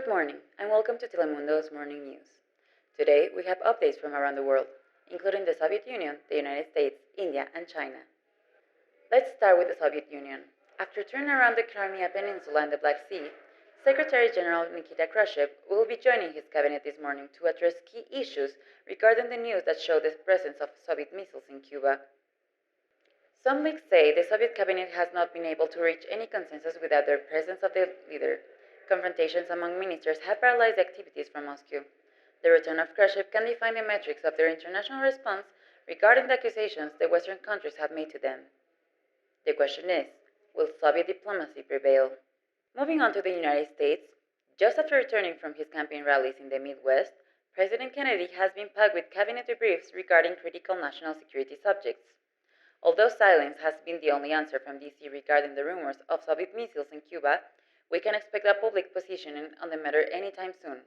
morning, and welcome to Telemundo's Morning News. Today, we have updates from around the world, including the Soviet Union, the United States, India, and China. Let's start with the Soviet Union. After turning around the Crimea Peninsula and the Black Sea, Secretary General Nikita Khrushchev will be joining his cabinet this morning to address key issues regarding the news that show the presence of Soviet missiles in Cuba. Some leaks say the Soviet cabinet has not been able to reach any consensus without the presence of the leader. Confrontations among ministers have paralyzed activities from Moscow. The return of Khrushchev can define the metrics of their international response regarding the accusations the Western countries have made to them. The question is, will Soviet diplomacy prevail? Moving on to the United States, just after returning from his campaign rallies in the Midwest, President Kennedy has been packed with cabinet debriefs regarding critical national security subjects. Although silence has been the only answer from D.C. regarding the rumors of Soviet missiles in Cuba, we can expect a public positioning on the matter anytime soon.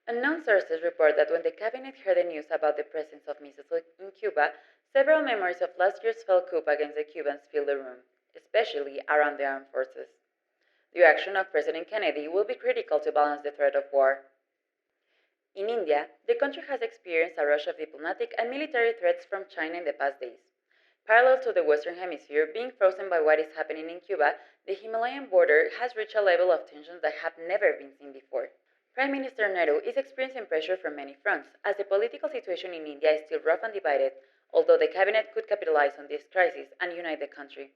Unknown sources report that when the cabinet heard the news about the presence of missiles in Cuba, several memories of last year's failed coup against the Cubans filled the room, especially around the armed forces. The reaction of President Kennedy will be critical to balance the threat of war. In India, the country has experienced a rush of diplomatic and military threats from China in the past days. Parallel to the Western Hemisphere being frozen by what is happening in Cuba, the Himalayan border has reached a level of tensions that have never been seen before. Prime Minister Nehru is experiencing pressure from many fronts, as the political situation in India is still rough and divided, although the cabinet could capitalize on this crisis and unite the country.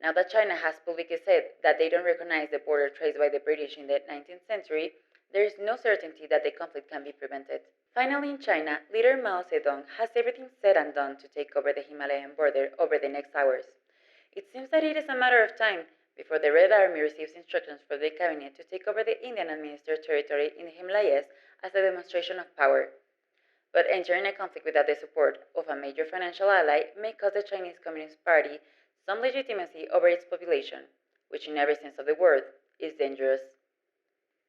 Now that China has publicly said that they don't recognize the border traced by the British in the 19th century, there is no certainty that the conflict can be prevented. Finally, in China, leader Mao Zedong has everything said and done to take over the Himalayan border over the next hours. It seems that it is a matter of time before the Red Army receives instructions from the cabinet to take over the Indian administered territory in the Himalayas as a demonstration of power. But entering a conflict without the support of a major financial ally may cost the Chinese Communist Party some legitimacy over its population, which in every sense of the word is dangerous.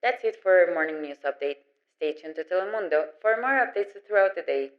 That's it for our morning news update. Stay tuned to Telemundo for more updates throughout the day.